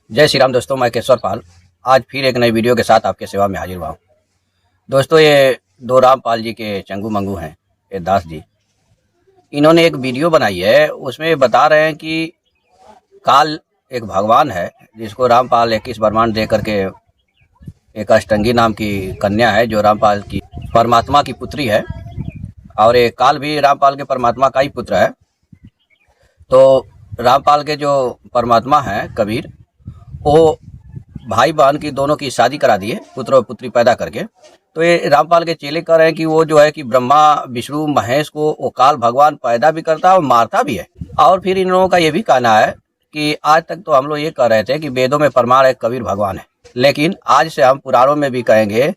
जय श्री राम दोस्तों, मैं केशवर पाल आज फिर एक नई वीडियो के साथ आपके सेवा में हाजिर हुआ हूँ। दोस्तों, ये दो रामपाल जी के चंगू मंगू हैं, ये दास जी। इन्होंने एक वीडियो बनाई है, उसमें बता रहे हैं कि काल एक भगवान है जिसको रामपाल 21 वरमान दे करके एक अष्टंगी नाम की कन्या है जो रामपाल की परमात्मा की पुत्री है, और ये काल भी रामपाल के परमात्मा का ही पुत्र है। तो रामपाल के जो परमात्मा हैं कबीर, वो भाई बहन की दोनों की शादी करा दिए, पुत्र और पुत्री पैदा करके। तो ये रामपाल के चेले कह रहे हैं कि वो जो है कि ब्रह्मा विष्णु महेश को वो काल भगवान पैदा भी करता है और मारता भी है। और फिर इन लोगों का ये भी कहना है कि आज तक तो हम लोग ये कह रहे थे कि वेदों में प्रमाण है कबीर भगवान है, लेकिन आज से हम पुराणों में भी कहेंगे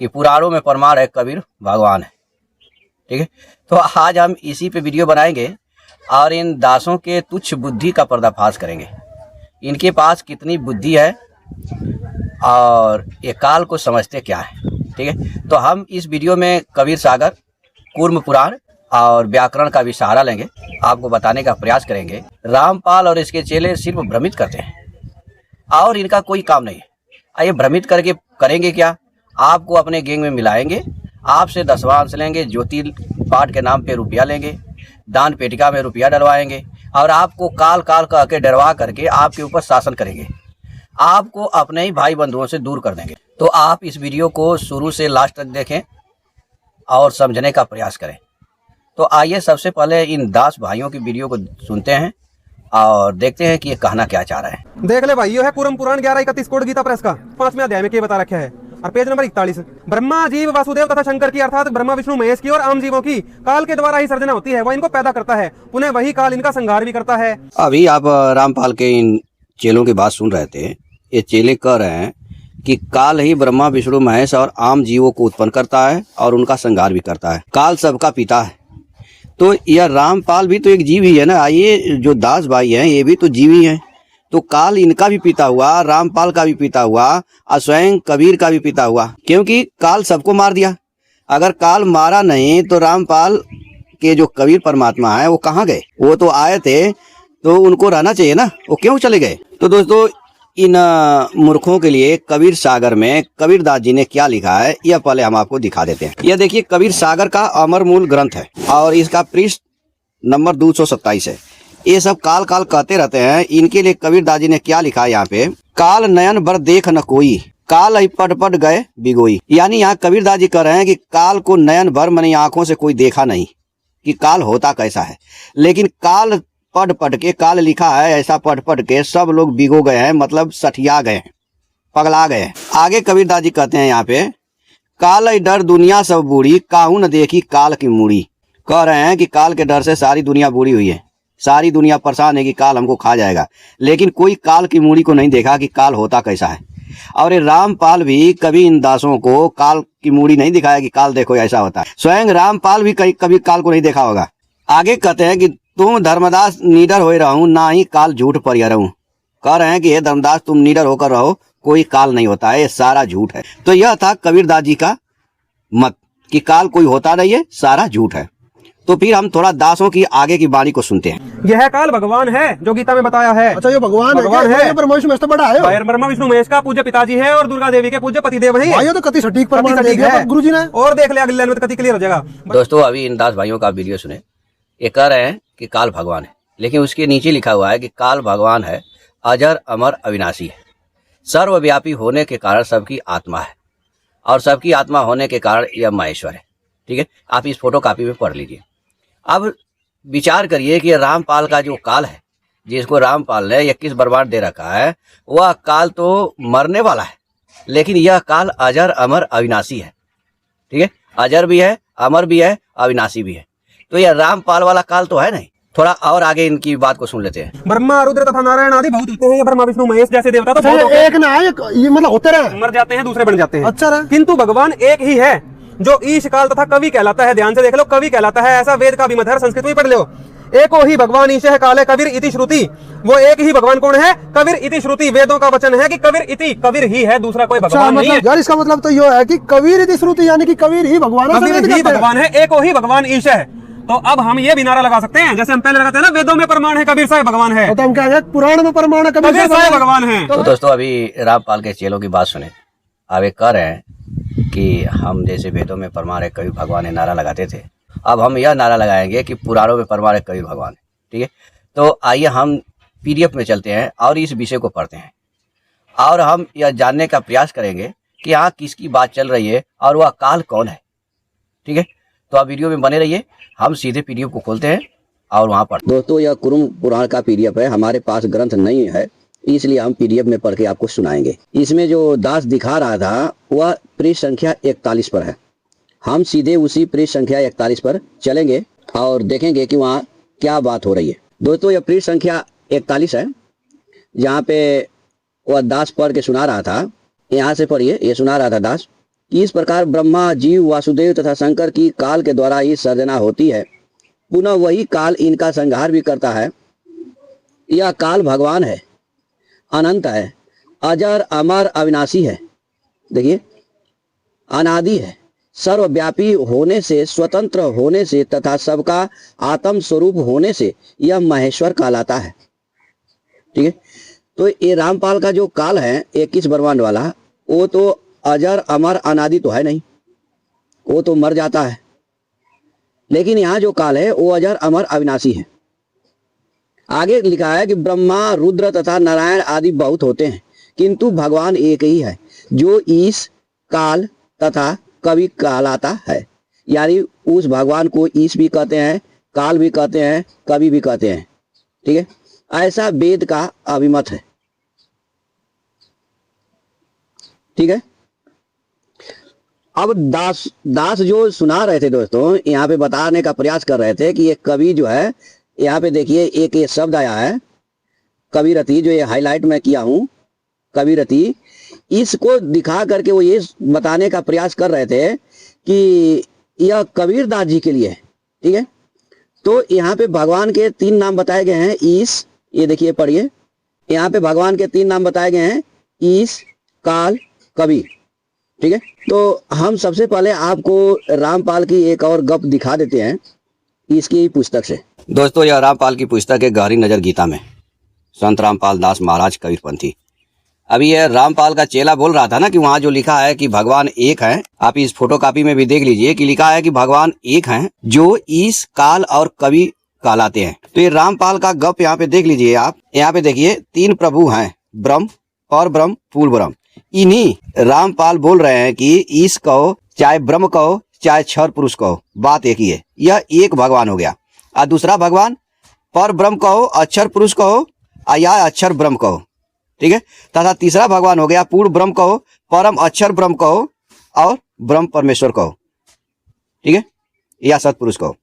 कि पुराणों में प्रमाण है कबीर भगवान है। ठीक है, तो आज हम इसी पे वीडियो बनाएंगे और इन दासों के तुच्छ बुद्धि का पर्दाफाश करेंगे। इनके पास कितनी बुद्धि है और ये काल को समझते क्या है। ठीक है, तो हम इस वीडियो में कबीर सागर, कूर्म पुराण और व्याकरण का भी सहारा लेंगे, आपको बताने का प्रयास करेंगे। रामपाल और इसके चेले सिर्फ भ्रमित करते हैं और इनका कोई काम नहीं है। आइए भ्रमित करके करेंगे क्या, आपको अपने गैंग में मिलाएंगे, आपसे दसवांश लेंगे, ज्योति पाठ के नाम पे रुपया लेंगे, दान पेटिका में रुपया डलवाएंगे और आपको काल काल कह के डरवा करके आपके ऊपर शासन करेंगे, आपको अपने ही भाई बंधुओं से दूर कर देंगे। तो आप इस वीडियो को शुरू से लास्ट तक देखें और समझने का प्रयास करें। तो आइए सबसे पहले इन दास भाइयों की वीडियो को सुनते हैं और देखते हैं कि ये कहना क्या चाह रहे हैं। देख ले भाई, ये है कूर्म पुराण 1131 कोड गीता प्रेस का 5वें अध्याय में क्या बता रखा है और पेज नंबर 41। ब्रह्मा जीव वासुदेव तथा शंकर की अर्थात ब्रह्मा विष्णु महेश की और आम जीवों की काल के द्वारा ही सर्जना होती है। वह इनको पैदा करता है, पुनः वही काल इनका संहार भी करता है। अभी आप रामपाल के इन चेलों की बात सुन रहे थे। ये चेले कह रहे हैं कि काल ही ब्रह्मा विष्णु महेश और आम जीवों को उत्पन्न करता है और उनका संहार भी करता है। काल सबका पिता है। तो यह रामपाल भी तो एक जीव ही है ना। ये जो दास भाई हैं ये भी तो जीव ही हैं। तो काल इनका भी पिता हुआ, रामपाल का भी पिता हुआ और स्वयं कबीर का भी पिता हुआ, क्योंकि काल सबको मार दिया। अगर काल मारा नहीं तो रामपाल के जो कबीर परमात्मा है वो कहाँ गए? वो तो आए थे तो उनको रहना चाहिए ना, वो क्यों चले गए? तो दोस्तों, इन मूर्खों के लिए कबीर सागर में कबीर दास जी ने क्या लिखा है यह पहले हम आपको दिखा देते हैं। यह देखिए, कबीर सागर का अमर मूल ग्रंथ है और इसका पृष्ठ नंबर 227 है। ये सब काल काल कहते रहते हैं। इनके लिए कबीर दास जी ने क्या लिखा है यहाँ पे, काल नयन बर देख न कोई, काल ही पट पट गए बिगोई। यानी यहाँ कबीर दास जी कह रहे हैं कि काल को नयन भर मनी आंखों से कोई देखा नहीं कि काल होता कैसा है, लेकिन काल पढ़ पढ़ के, काल लिखा है ऐसा पढ़ पढ़ के सब लोग बिगो गए हैं, मतलब सठिया गए हैं, पगला गए हैं। आगे कबीर दास जी कहते हैं यहाँ पे, काल डर दुनिया सब बूढ़ी, काहू न देखी काल की मूड़ी। कह रहे हैं कि काल के डर से सारी दुनिया बूढ़ी हुई है, सारी दुनिया परेशान है कि काल हमको खा जाएगा, लेकिन कोई काल की मूड़ी को नहीं देखा कि काल होता कैसा है। और ये रामपाल भी कभी इन दासों को काल की मूड़ी नहीं दिखाया कि काल देखो ऐसा होता है। स्वयं रामपाल भी कभी काल को नहीं देखा होगा। आगे कहते हैं कि तुम धर्मदास निडर हो रहूं, ना ही काल झूठ पर रहूं। कह रहे हैं कि हे धर्मदास, तुम निडर होकर रहो, कोई काल नहीं होता है, ये सारा झूठ है। तो यह था कबीर दास जी का मत कि काल कोई होता नहीं है, सारा झूठ है। तो फिर हम थोड़ा दासों की आगे की वाणी को सुनते हैं। यह काल भगवान है जो गीता में बताया है। अच्छा, ये भगवान है। ब्रह्मा विष्णु महेश तो बड़ा है। ब्रह्मा विष्णु महेश का पूज्य पिताजी है और दुर्गा देवी के पूज्य पतिदेव है। भाइयों तो कति सटीक प्रमाण दे दिया गुरुजी ने। और देख ले अगले लाइन में कति क्लियर हो जाएगा। दोस्तों, अभी इन दास भाइयों का वीडियो सुने। ये कह रहे हैं कि काल भगवान है, लेकिन उसके नीचे लिखा हुआ है कि काल भगवान है, अजर अमर अविनाशी है, सर्वव्यापी होने के कारण सबकी आत्मा है और सबकी आत्मा होने के कारण यह महेश्वर है। ठीक है, आप इस फोटो कॉपी में पढ़ लीजिए। अब विचार करिए कि रामपाल का जो काल है, जिसको रामपाल ने 21 वरमान दे रखा है, वह काल तो मरने वाला है, लेकिन यह काल अजर अमर अविनाशी है। ठीक है, अजर भी है, अमर भी है, अविनाशी भी है। तो यह रामपाल वाला काल तो है नहीं। थोड़ा और आगे इनकी बात को सुन लेते हैं। ब्रह्मा रुद्र तथा नारायण आदि बहुत होते हैं। ये ब्रह्मा विष्णु महेश जैसे देवता तो बहुत होते हैं। एक ना है, ये मतलब होते रहे, मर जाते हैं, दूसरे बन जाते हैं। अच्छा रहा। किंतु भगवान एक ही है जो ईश काल तथा कवि कहलाता है। ध्यान से देख लो, कवि कहलाता है, ऐसा वेद का भी मत है, संस्कृत में पढ़ लो। एको ही भगवान ईश है काले कबीर इति श्रुति। वो एक ही भगवान कौन है? कबीर इति श्रुति। वेदों का वचन है कि कबीर इति, कबीर ही है, दूसरा कोई भगवान नहीं है। यार इसका मतलब तो ये है कि कबीर इति श्रुति, यानी कि कबीर ही भगवान है, कबीर ही भगवान है, एको ही भगवान ईश है। तो अब हम ये भी नारा लगा सकते हैं, जैसे हम पहले लगाते हैं ना, वेदों में प्रमाण है कबीर साहब भगवान है, तो हम क्या कहें, पुराण में प्रमाण है कबीर साहब भगवान है। तो दोस्तों अभी रामपाल के चेलों की बात सुने। अब ये कह रहे हैं कि हम जैसे वेदों में प्रमाण है कबीर भगवान है नारा लगाते थे, अब हम यह नारा लगाएंगे कि पुराणों में प्रमाण है कबीर भगवान है। ठीक है, तो आइए हम PDF में चलते हैं और इस विषय को पढ़ते हैं और हम यह जानने का प्रयास करेंगे कि यहाँ किसकी बात चल रही है और वह काल कौन है। ठीक है, तो आप वीडियो में बने रहिए, हम सीधे PDF को खोलते हैं और वहाँ पर। दोस्तों यह कुरुम पुराण का PDF है, हमारे पास ग्रंथ नहीं है इसलिए हम PDF में पढ़ के आपको सुनाएंगे। इसमें जो दास दिखा रहा था वह पृष्ठ संख्या 41 पर है। हम सीधे उसी पृष्ठ संख्या 41 पर चलेंगे और देखेंगे कि वहाँ क्या बात हो रही है। दोस्तों यह पृष्ठ संख्या 41 है, जहाँ पे वह दास पढ़ के सुना रहा था। यहाँ से पढ़िए, ये सुना रहा था दास कि इस प्रकार ब्रह्मा, जीव, वासुदेव तथा शंकर की काल के द्वारा ही सर्जना होती है, पुनः वही काल इनका संहार भी करता है। यह काल भगवान है, अनंत है, अजर, अमर, अविनाशी है। देखिए, अनादि है, सर्वव्यापी होने से, स्वतंत्र होने से तथा सबका आत्म स्वरूप होने से यह महेश्वर कहलाता है। ठीक है, तो ये रामपाल का जो काल है 21 ब्रह्मांड वाला, वो तो अजर, अमर, अनादि तो है नहीं, वो तो मर जाता है। लेकिन यहाँ जो काल है वो अजर, अमर, अविनाशी है। आगे लिखा है कि ब्रह्मा, रुद्र तथा नारायण आदि बहुत होते हैं, किंतु भगवान एक ही है जो ईश, काल तथा कवि कहलाता है। यानी उस भगवान को ईश भी कहते हैं, काल भी कहते हैं, कवि भी कहते हैं। ठीक है, ऐसा वेद का अभिमत है। ठीक है, अब दास जो सुना रहे थे दोस्तों, यहाँ पे बताने का प्रयास कर रहे थे कि ये कवि जो है, यहाँ पे देखिए एक ये शब्द आया है कविरति, जो ये हाईलाइट मैं किया हूं, कविरति। इसको दिखा करके वो ये बताने का प्रयास कर रहे थे कि यह कबीर दास जी के लिए है। ठीक है, तो यहाँ पे भगवान के 3 नाम बताए गए हैं, ईश, ये देखिए पढ़िए, यहाँ पे भगवान के 3 नाम बताए गए हैं, ईश, काल, कबीर। ठीक है, तो हम सबसे पहले आपको रामपाल की एक और गप दिखा देते हैं इसकी पुस्तक से। दोस्तों यह रामपाल की पुस्तक है गहरी नजर गीता में, संत रामपाल दास महाराज कबीरपंथी। अभी यह रामपाल का चेला बोल रहा था ना कि वहाँ जो लिखा है कि भगवान एक है, आप इस फोटो कॉपी में भी देख लीजिए कि लिखा है कि भगवान एक हैं जो ईश, काल और कवि कहलाते हैं। तो ये रामपाल का गप यहाँ पे देख लीजिए आप। यहाँ पे देखिए 3 प्रभु हैं, ब्रह्म, पर ब्रह्म, पूर्ण ब्रह्म। इन्हीं रामपाल बोल रहे हैं कि ईश कहो, चाहे ब्रह्म कहो, चाहे क्षर पुरुष कहो, बात एक ही है। यह एक भगवान हो गया। और दूसरा भगवान पर ब्रह्म कहो, अक्षर पुरुष कहो या अक्षर ब्रह्म कहो। ठीक है, तथा तीसरा भगवान हो गया पूर्ण ब्रह्म कहो, परम अक्षर ब्रह्म कहो और ब्रह्म परमेश्वर कहो। ठीक है, या सतपुरुष कहो।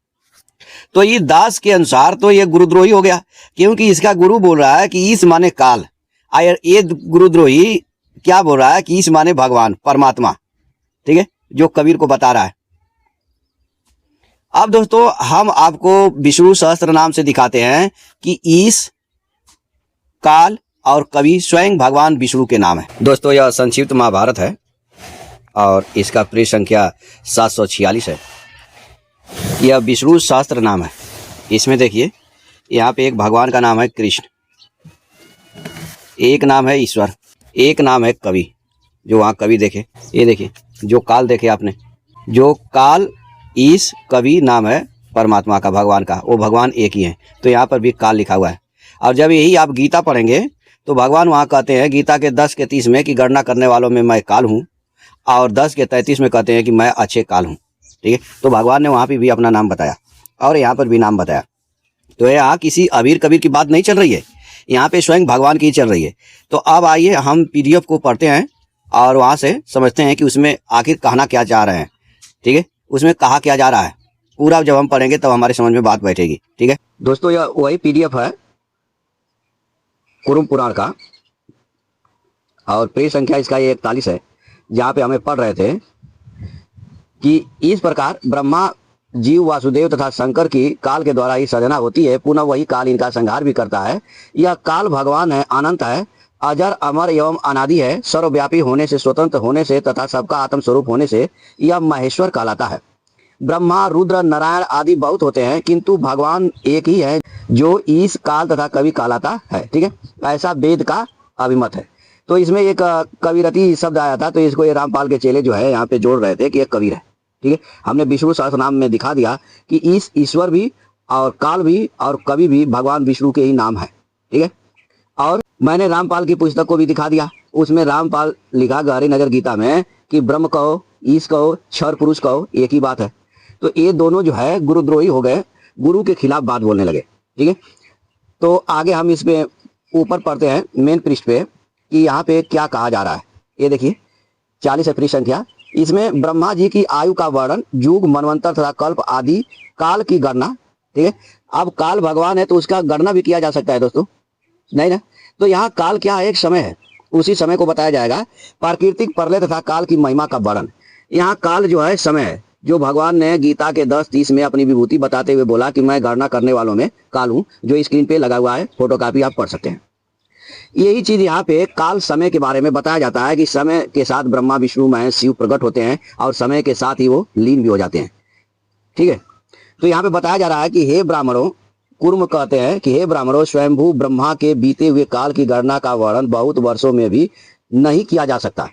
तो ये दास के अनुसार तो ये गुरुद्रोही हो गया, क्योंकि इसका गुरु बोल रहा है कि ईश माने काल, और ये गुरुद्रोही क्या बोल रहा है कि ईश माने भगवान, परमात्मा। ठीक है, जो कबीर को बता रहा है। अब दोस्तों हम आपको विष्णु सहस्त्र नाम से दिखाते हैं कि ईश, काल और कवि स्वयं भगवान विष्णु के नाम है। दोस्तों यह संक्षिप्त महाभारत है और इसका पृष्ठ संख्या 746 है। यह विष्णु सहस्त्र नाम है। इसमें देखिए यहाँ पे एक भगवान का नाम है कृष्ण, एक नाम है ईश्वर, एक नाम है कवि। जो वहाँ कवि देखे, ये देखिए जो काल देखे आपने, जो काल, ईश, कवि नाम है परमात्मा का, भगवान का, वो भगवान एक ही है। तो यहाँ पर भी काल लिखा हुआ है। और जब यही आप गीता पढ़ेंगे तो भगवान वहाँ कहते हैं गीता के 10 के 30 में कि गणना करने वालों में मैं काल हूँ, और 10 के 33 में कहते हैं कि मैं अच्छे काल हूँ। ठीक है, तो भगवान ने वहाँ पे भी अपना नाम बताया और यहाँ पर भी नाम बताया। तो यहाँ किसी अबीर कबीर की बात नहीं चल रही है, यहाँ पे स्वयं भगवान की चल रही है। तो अब आइए हम PDF को पढ़ते हैं और वहाँ से समझते हैं कि उसमें आखिर कहना क्या चाह रहे हैं। ठीक है, उसमें कहा क्या जा रहा है, पूरा जब हम पढ़ेंगे तब हमारे समझ में बात बैठेगी। ठीक है दोस्तों, यह वही PDF है कुरुम पुराण का और पृष्ठ संख्या इसका ये 41 है, जहाँ पे हमें पढ़ रहे थे कि इस प्रकार ब्रह्मा, जीव, वासुदेव तथा शंकर की काल के द्वारा ही सृजना होती है, पुनः वही काल इनका संहार भी करता है। यह काल भगवान है, अनंत है, अजर, अमर एवं अनादि है, सर्वव्यापी होने से, स्वतंत्र होने से तथा सबका आत्म स्वरूप होने से यह महेश्वर कहलाता है। ब्रह्मा, रुद्र, नारायण आदि बहुत होते हैं, किंतु भगवान एक ही है जो ईश, काल तथा कवि कहलाता है। ठीक है, ऐसा वेद का अभिमत है। तो इसमें एक कविरति शब्द आया था, तो इसको ये रामपाल के चेले जो है यहाँ पे जोड़ रहे थे कि एक कबीर है। ठीक है, हमने विष्णु सहस्त्रनाम में दिखा दिया कि ईश, ईश्वर भी और काल भी और कवि भी भगवान विष्णु के ही नाम है। ठीक है, और मैंने रामपाल की पुस्तक को भी दिखा दिया, उसमें रामपाल लिखा गहरी नजर गीता में कि ब्रह्म कहो, ईश कहो, क्षर पुरुष कहो, एक ही बात है। तो ये दोनों जो है गुरुद्रोही हो गए, गुरु के खिलाफ बात बोलने लगे। ठीक है, तो आगे हम इस पे ऊपर पढ़ते हैं मेन पृष्ठ पे कि यहाँ पे क्या कहा जा रहा है। ये देखिए 40 है पृष्ठ संख्या। इसमें ब्रह्मा जी की आयु का वर्णन, युग, मनवंतर तथा कल्प आदि काल की गणना। ठीक है, अब काल भगवान है तो उसका गणना भी किया जा सकता है दोस्तों, नहीं ना। तो यहाँ काल क्या है, एक समय है, उसी समय को बताया जाएगा। प्राकृतिक, प्रलय तथा काल की महिमा का वर्णन। यहाँ काल जो है समय है, जो भगवान ने गीता के 10:30 में अपनी विभूति बताते हुए बोला कि मैं गणना करने वालों में काल हूं, जो स्क्रीन पे लगा हुआ है, फोटोकॉपी आप पढ़ सकते हैं। यही चीज यहाँ पे काल समय के बारे में बताया जाता है कि समय के साथ ब्रह्मा, विष्णु, महेश, शिव प्रकट होते हैं और समय के साथ ही वो लीन भी हो जाते हैं। ठीक है, तो यहाँ पे बताया जा रहा है कि हे ब्राह्मणों, कुर्म कहते हैं कि हे ब्राह्मणों, स्वयंभू ब्रह्मा के बीते हुए काल की गणना का वर्णन बहुत वर्षों में भी नहीं किया जा सकता।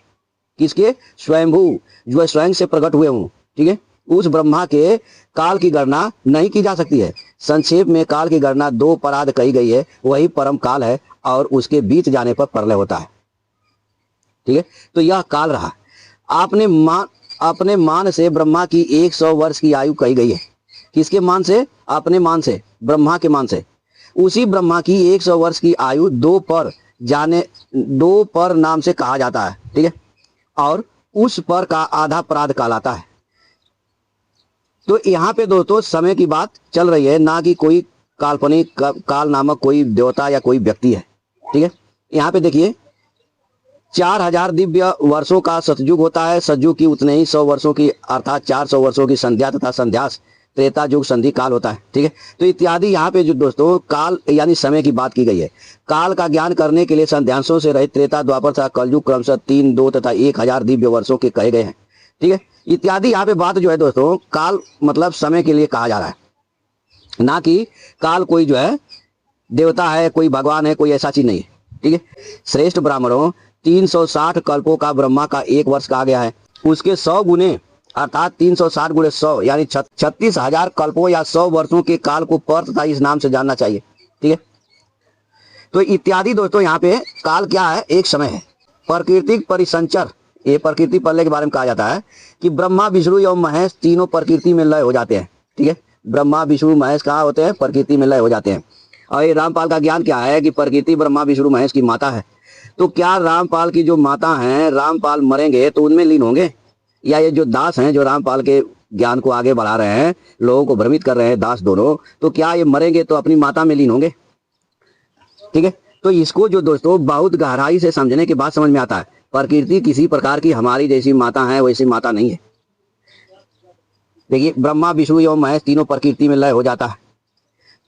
किसके? स्वयंभू, जो स्वयं से प्रकट हुए हूं। ठीक है, उस ब्रह्मा के काल की गणना नहीं की जा सकती है। संक्षेप में काल की गणना 2 पराद कही गई है, वही परम काल है और उसके बीत जाने पर प्रलय होता है। ठीक है, तो यह काल रहा। अपने मान से ब्रह्मा की 100 वर्ष की आयु कही गई है। किसके मान से? अपने मान से, ब्रह्मा के मान से। उसी ब्रह्मा की 100 वर्ष की आयु 2 पर नाम से कहा जाता है। ठीक है, और उस पर का आधा पराध कहलाता है। तो यहाँ पे दोस्तों समय की बात चल रही है, ना कि कोई काल्पनिक काल नामक कोई देवता या कोई व्यक्ति है। ठीक है, यहाँ पे देखिए 4000 दिव्य वर्षों का सतयुग होता है, सतयुग की उतने ही 100 वर्षों की अर्थात 400 वर्षों की संध्या तथा संध्यास त्रेता युग संधि काल होता है। ठीक है, तो इत्यादि यहाँ पे जो दोस्तों काल यानी समय की बात की गई है। काल का ज्ञान करने के लिए संध्यांशों से रहित त्रेता, द्वापर तथा कलयुग क्रमशः 3, 2 तथा 1000 दिव्य वर्षों के कहे गए हैं। ठीक है, इत्यादि यहाँ पे बात जो है दोस्तों, काल मतलब समय के लिए कहा जा रहा है, ना कि काल कोई जो है देवता है, कोई भगवान है, कोई ऐसा चीज नहीं है। ठीक है, श्रेष्ठ ब्राह्मणों, 360 कल्पों का ब्रह्मा का 1 वर्ष कहा गया है। उसके 100 गुने अर्थात 360 गुणे 100 यानी 36,000 कल्पों या 100 वर्षों के काल को पर तथा इस नाम से जानना चाहिए। ठीक है, तो इत्यादि दोस्तों यहाँ पे काल क्या है, एक समय है। प्राकृतिक परिसंचर, ये प्रकृति प्रलय के बारे में कहा जाता है कि ब्रह्मा, विष्णु एवं महेश तीनों प्रकृति में लय हो जाते हैं। ठीक है, ब्रह्मा, विष्णु, महेश कहाँ होते हैं? प्रकृति में लय हो जाते हैं। और ये रामपाल का ज्ञान क्या है कि प्रकृति ब्रह्मा, विष्णु, महेश की माता है। तो क्या रामपाल की जो माता है, रामपाल मरेंगे तो उनमें लीन होंगे, या ये जो दास हैं जो रामपाल के ज्ञान को आगे बढ़ा रहे हैं, लोगों को भ्रमित कर रहे हैं, दास दोनों, तो क्या ये मरेंगे तो अपनी माता में लीन होंगे? ठीक है, तो इसको जो दोस्तों बहुत गहराई से समझने के बाद समझ में आता है, प्रकृति किसी प्रकार की हमारी जैसी माता है, वैसी माता नहीं है। देखिए ब्रह्मा, विष्णु एवं महेश तीनों प्रकृति में लय हो जाता है।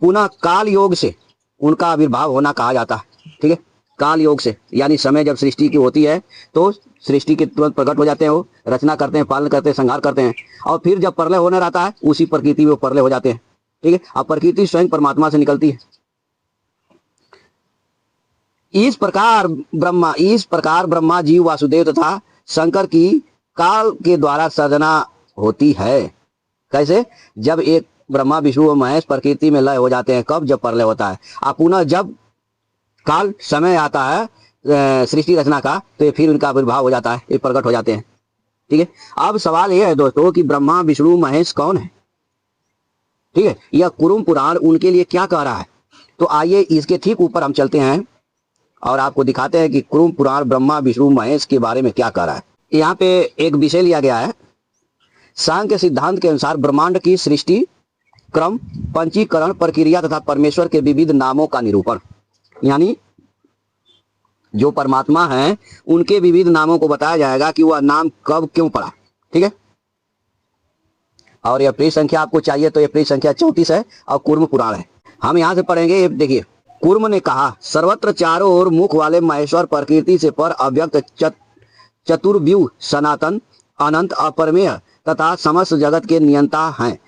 पुनः काल योग से उनका आविर्भाव होना कहा जाता है। ठीक है, काल योग से यानी समय जब सृष्टि की होती है तो सृष्टि के तुरंत प्रकट हो जाते हैं, वो रचना करते हैं, पालन करते हैं, संहार करते हैं, और फिर जब प्रलय होने रहता है उसी प्रकृति में वो प्रलय हो जाते हैं। ठीक है, अब प्रकृति स्वयं परमात्मा से निकलती है। इस प्रकार ब्रह्मा, जीव, वासुदेव तथा शंकर की काल के द्वारा सर्जना होती है। कैसे? जब एक ब्रह्मा, विष्णु और महेश प्रकृति में लय हो जाते हैं, कब? जब प्रलय होता है। और पुनः जब काल समय आता है सृष्टि रचना का, तो ये फिर उनका आविर्भाव हो जाता है, ये प्रकट हो जाते हैं। ठीक है, अब सवाल ये है दोस्तों कि ब्रह्मा, विष्णु, महेश कौन है? ठीक है, यह कुरुम पुराण उनके लिए क्या कह रहा है? तो आइए इसके ठीक ऊपर हम चलते हैं और आपको दिखाते हैं कि कुरुम पुराण ब्रह्मा, विष्णु, महेश के बारे में क्या कह रहा है। यहाँ पे एक विषय लिया गया है। सांख्य सिद्धांत के अनुसार ब्रह्मांड की सृष्टि, क्रम, पंचीकरण प्रक्रिया तथा परमेश्वर के विविध नामों का निरूपण, यानी जो परमात्मा है उनके विविध नामों को बताया जाएगा कि वह नाम कब क्यों पड़ा। ठीक है, और यह पृष्ठ संख्या आपको चाहिए तो यह पृष्ठ संख्या 34 है और कुर्म पुराण है। हम यहां से पढ़ेंगे। देखिए, कुर्म ने कहा, सर्वत्र चारों ओर मुख वाले महेश्वर प्रकृति से पर अव्यक्त चतुर्व्यूह सनातन अनंत अपरमेय तथा समस्त जगत के नियंता हैं।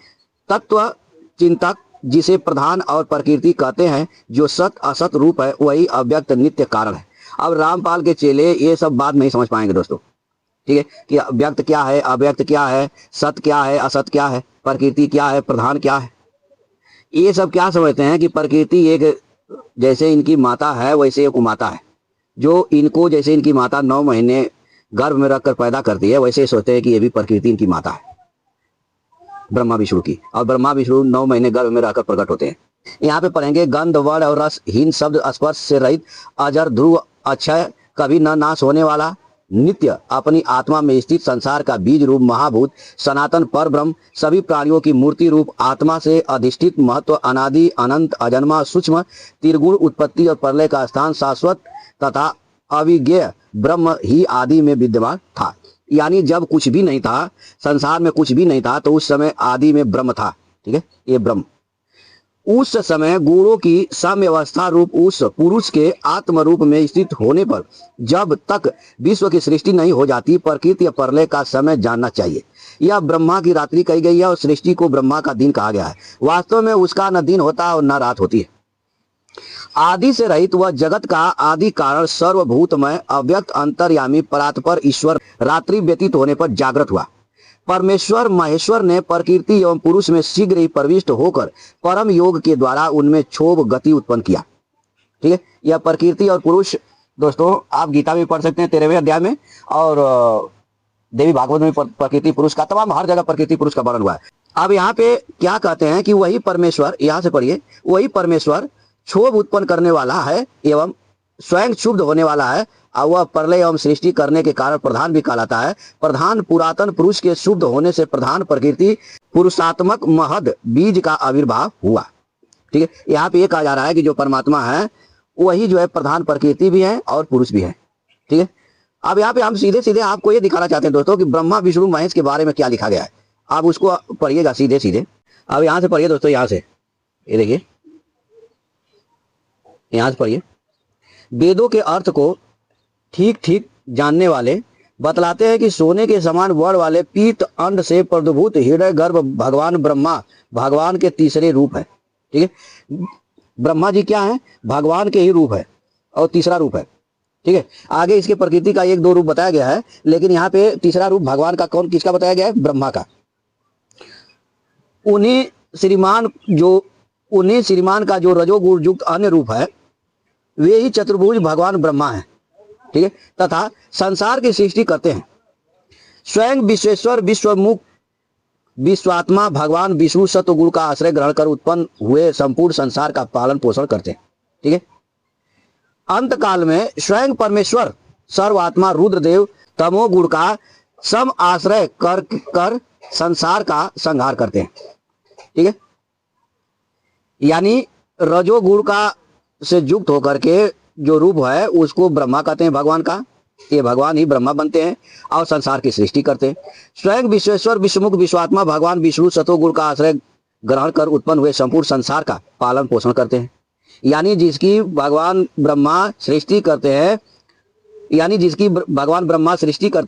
तत्व चिंतक जिसे प्रधान और प्रकृति कहते हैं, जो सत असत रूप है, वही अव्यक्त नित्य कारण है। अब रामपाल के चेले ये सब बात नहीं समझ पाएंगे दोस्तों, ठीक है, कि व्यक्त क्या है, अव्यक्त क्या है, सत क्या है, असत क्या है, प्रकृति क्या है, प्रधान क्या है। ये सब क्या समझते हैं कि प्रकृति एक जैसे इनकी माता है वैसे एक माता है, जो इनको जैसे इनकी माता 9 महीने गर्भ में रखकर पैदा करती है, वैसे सोचते हैं कि ये भी प्रकृति इनकी माता है ब्रह्मा विष्णु की, और ब्रह्मा विष्णु 9 महीने गर्भ में रहकर प्रकट होते हैं। यहाँ पे पढ़ेंगे गंध वर्ण और रस हीन शब्द स्पर्श से रहित अजर ध्रुव अक्षय कभी न नाश होने वाला नित्य अपनी आत्मा में स्थित संसार का बीज रूप महाभूत सनातन पर ब्रह्म सभी प्राणियों की मूर्ति रूप आत्मा से अधिष्ठित महत्व अनादि अनंत अजन्मा सूक्ष्म त्रिगुण उत्पत्ति और प्रलय का स्थान शाश्वत तथा अविज्ञेय ब्रह्म ही आदि में विद्यमान था। यानी जब कुछ भी नहीं था, संसार में कुछ भी नहीं था, तो उस समय आदि में ब्रह्म था। ठीक है, ये ब्रह्म उस समय गुणों की समव्यवस्था रूप उस पुरुष के आत्म रूप में स्थित होने पर जब तक विश्व की सृष्टि नहीं हो जाती प्रकृति या प्रलय का समय जानना चाहिए। यह ब्रह्मा की रात्रि कही गई है और सृष्टि को ब्रह्मा का दिन कहा गया है। वास्तव में उसका न दिन होता है और न रात होती है। आदि से रहित वह जगत का आदि कारण सर्वभूतमय अव्यक्त अंतर्यामी परात्पर ईश्वर रात्रि व्यतीत होने पर जागृत हुआ। परमेश्वर महेश्वर ने प्रकृति एवं पुरुष में शीघ्र ही प्रविष्ट होकर परम योग के द्वारा उनमें क्षोभ गति उत्पन्न किया। ठीक है, यह प्रकृति और पुरुष दोस्तों आप गीता में पढ़ सकते हैं 13वें अध्याय में, और देवी भागवत में प्रकृति पुरुष का तमाम हर जगह प्रकृति पुरुष का वर्णन हुआ है। अब यहाँ पे क्या कहते हैं कि वही परमेश्वर, यहाँ से पढ़िए, वही परमेश्वर क्षोभ उत्पन्न करने वाला है एवं स्वयं क्षुब्ध होने वाला है, और वह प्रलय एवं सृष्टि करने के कारण प्रधान भी कहलाता है। प्रधान पुरातन पुरुष के शुद्ध होने से प्रधान प्रकृति पुरुषात्मक महद बीज का आविर्भाव हुआ। ठीक है, यहाँ पे ये कहा जा रहा है कि जो परमात्मा है वही जो है प्रधान प्रकृति भी है और पुरुष भी है। ठीक है, अब यहाँ पे हम सीधे सीधे आपको ये दिखाना चाहते हैं दोस्तों कि ब्रह्मा विष्णु महेश के बारे में क्या लिखा गया है। आप उसको पढ़िएगा सीधे सीधे। अब यहाँ से पढ़िए दोस्तों, यहाँ से ये देखिए, यहाँ से पढ़िए। वेदों के अर्थ को ठीक ठीक जानने वाले बतलाते हैं कि सोने के समान वर्ण वाले पीत अंड से प्रदुभूत हृदय गर्भ भगवान ब्रह्मा भगवान के तीसरे रूप है। ठीक है, ब्रह्मा जी क्या है, भगवान के ही रूप है और तीसरा रूप है। ठीक है, आगे इसके प्रकृति का 1-2 रूप बताया गया है, लेकिन यहाँ पे तीसरा रूप भगवान का कौन किसका बताया गया है, ब्रह्मा का। उन्हीं श्रीमान का जो रजोगुण युक्त अन्य रूप है वे ही चतुर्भुज भगवान ब्रह्मा है। ठीक है, तथा संसार की सृष्टि करते हैं। स्वयं विश्वेश्वर विश्वमुख विश्वात्मा भगवान विष्णु सत्वगुण का आश्रय ग्रहण कर उत्पन्न हुए संपूर्ण संसार का पालन पोषण करते हैं। ठीक है, अंत काल में स्वयं परमेश्वर सर्वात्मा रुद्रदेव तमोगुण का सम आश्रय कर संसार का संहार करते हैं। ठीक है, यानी रजोगुण का से युक्त होकर के जो रूप है उसको ब्रह्मा कहते हैं भगवान का। ये भगवान ही ब्रह्मा बनते हैं और संसार की सृष्टि करते हैं। स्वयं विश्वेश्वर विश्वमुख विश्वात्मा भगवान विष्णु सतोगुण का आश्रय ग्रहण कर उत्पन्न हुए संपूर्ण संसार का पालन पोषण करते हैं। यानी जिसकी भगवान ब्रह्मा सृष्टि करते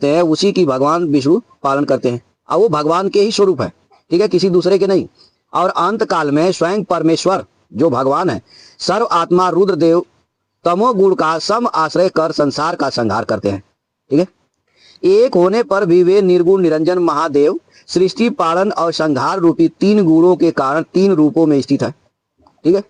हैं, उसी की भगवान विष्णु पालन करते हैं, और वो भगवान के ही स्वरूप है। ठीक है, किसी दूसरे के नहीं। और अंत काल में स्वयं परमेश्वर जो भगवान है सर्व आत्मा रुद्रदेव तमोगुण का सम आश्रय कर संसार का संहार करते हैं। ठीक है, एक होने पर भी वे निर्गुण निरंजन महादेव सृष्टि पालन और संहार रूपी 3 गुणों के कारण 3 रूपों में स्थित है। ठीक है,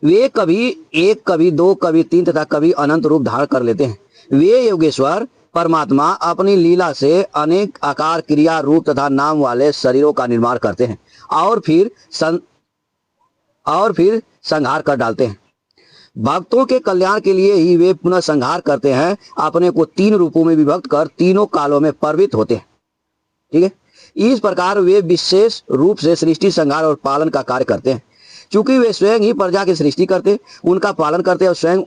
वे कभी 1, कभी 2, कभी 3 तथा कभी अनंत रूप धारण कर लेते हैं। वे योगेश्वर परमात्मा अपनी लीला से अनेक आकार क्रिया रूप तथा नाम वाले शरीरों का निर्माण करते हैं और फिर संहार कर डालते हैं। भक्तों के कल्याण के लिए ही वे पुनः संहार करते हैं, अपने को 3 रूपों में विभक्त कर तीनों कालों में प्रवृत्त होते हैं। ठीक है, इस प्रकार वे विशेष रूप से सृष्टि संहार और पालन का कार्य करते हैं। चूंकि वे स्वयं ही प्रजा की सृष्टि करते, उनका पालन करते और स्वयं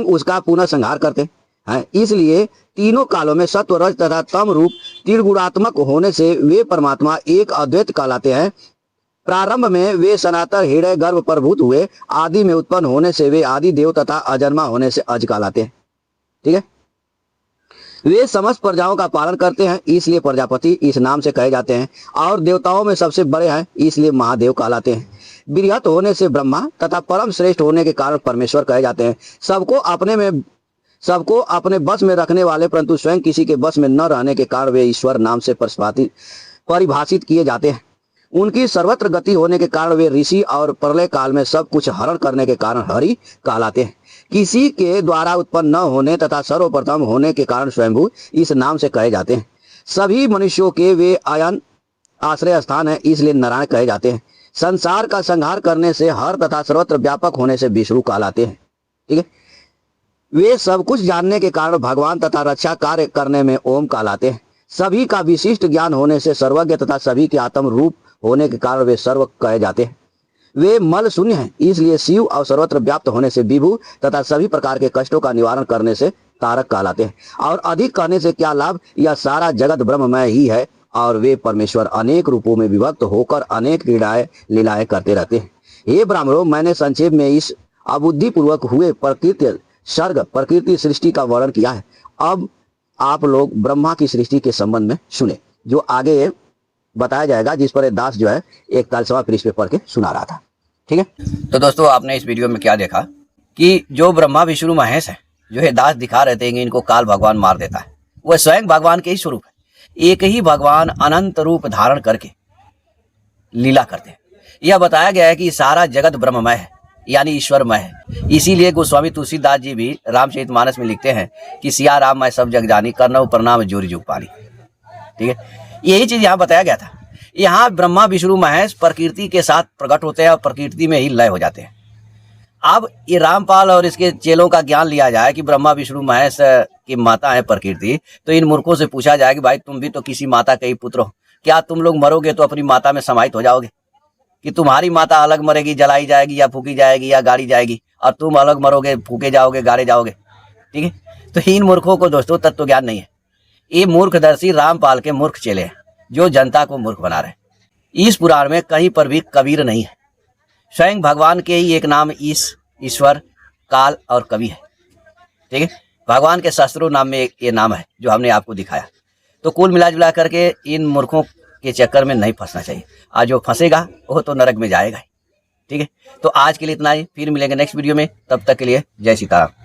उसका पुनः संहार करते हैं, इसलिए तीनों कालों में सत्व रज तथा तम रूप त्रिगुणात्मक होने से वे परमात्मा एक अद्वैत कहलाते हैं। प्रारंभ में वे सनातन हृदय गर्भ प्रभूत हुए, आदि में उत्पन्न होने से वे आदि देव तथा अजन्मा होने से अज कहलाते हैं। ठीक है, वे समस्त प्रजाओं का पालन करते हैं, इसलिए प्रजापति इस नाम से कहे जाते हैं। और देवताओं में सबसे बड़े हैं, इसलिए महादेव कहलाते हैं। बृहत होने से ब्रह्मा तथा परम श्रेष्ठ होने के कारण परमेश्वर कहे जाते हैं। सबको अपने बस में रखने वाले, परंतु स्वयं किसी के बस में न रहने के कारण वे ईश्वर नाम से परिभाषित किए जाते हैं। उनकी सर्वत्र गति होने के कारण वे ऋषि और प्रलय काल में सब कुछ हरण करने के कारण हरि कहलाते हैं। किसी के द्वारा उत्पन्न न होने तथा सर्वप्रथम होने के कारण स्वयंभू इस नाम से कहे जाते हैं। सभी मनुष्यों के वे आयन आश्रय स्थान है, इसलिए नारायण कहे जाते हैं। संसार का संहार करने से हर तथा सर्वत्र व्यापक होने से विष्णु कहलाते हैं। ठीक है, वे सब कुछ जानने के कारण भगवान तथा रक्षा कार्य करने में ओम कहलाते हैं। सभी का विशिष्ट ज्ञान होने से सर्वज्ञ तथा सभी के आत्म रूप होने के कारण वे सर्व कहे जाते हैं। वे मल शून्य हैं, इसलिए शिव और सर्वत्र व्याप्त होने से विभु तथा सभी प्रकार के कष्टों का निवारण करने से तारक कहलाते हैं। और अधिक कहने से क्या लाभ, यह सारा जगत ब्रह्ममय ही है और वे परमेश्वर अनेक रूपों में विभक्त होकर अनेक क्रीड़ाएं लीलाएं करते रहते हैं। हे ब्राह्मणों, मैंने संक्षेप में इस अबुद्धिपूर्वक हुए प्रकृति सृष्टि का वर्णन किया है। अब आप लोग ब्रह्मा की सृष्टि के संबंध में सुने, जो आगे बताया जाएगा, जिस पर दास जो है 41वां पृष्ठ पे पढ़ के सुना रहा था। ठीक है, तो दोस्तों आपने इस वीडियो में क्या देखा कि जो ब्रह्मा विष्णु महेश है, जो ये दास दिखा रहे थे कि इनको काल भगवान मार देता है, वह स्वयं भगवान के ही स्वरूप है। एक ही भगवान अनंत रूप धारण करके लीला करते हैं। यह बताया गया है कि सारा जगत ब्रह्ममय है, यानी ईश्वरमय है। इसीलिए गोस्वामी तुलसीदास जी भी रामचरितमानस में लिखते हैं कि सिया राम मैं सब जग जानी, करनऊ प्रणाम जोरी जुग पानी। ठीक है, यही चीज यहाँ बताया गया था। यहाँ ब्रह्मा विष्णु महेश प्रकृति के साथ प्रकट होते हैं और प्रकृति में ही लय हो जाते हैं। अब ये रामपाल और इसके चेलों का ज्ञान लिया जाए कि ब्रह्मा विष्णु महेश की माता है प्रकृति, तो इन मूर्खों से पूछा जाए कि भाई तुम भी तो किसी माता के ही पुत्र हो, क्या तुम लोग मरोगे तो अपनी माता में समाहित हो जाओगे, कि तुम्हारी माता अलग मरेगी, जलाई जाएगी या फूकी जाएगी या गाड़ी जाएगी, और तुम अलग मरोगे, फूके जाओगे, गाड़े जाओगे। ठीक है, तो इन मूर्खों को दोस्तों तत्व ज्ञान नहीं है। ये मूर्खदर्शी रामपाल के मूर्ख चेले हैं, जो जनता को मूर्ख बना रहे हैं। इस पुराण में कहीं पर भी कबीर नहीं है। स्वयं भगवान के ही एक नाम ईश्वर, काल और कवि है। ठीक है, भगवान के शास्त्रों नाम में ये नाम है जो हमने आपको दिखाया। तो कुल मिला जुला करके इन मूर्खों के चक्कर में नहीं फंसना चाहिए। आज जो फंसेगा वो तो नरक में जाएगा ही। ठीक है, तो आज के लिए इतना ही, फिर मिलेंगे नेक्स्ट वीडियो में। तब तक के लिए जय सीताराम।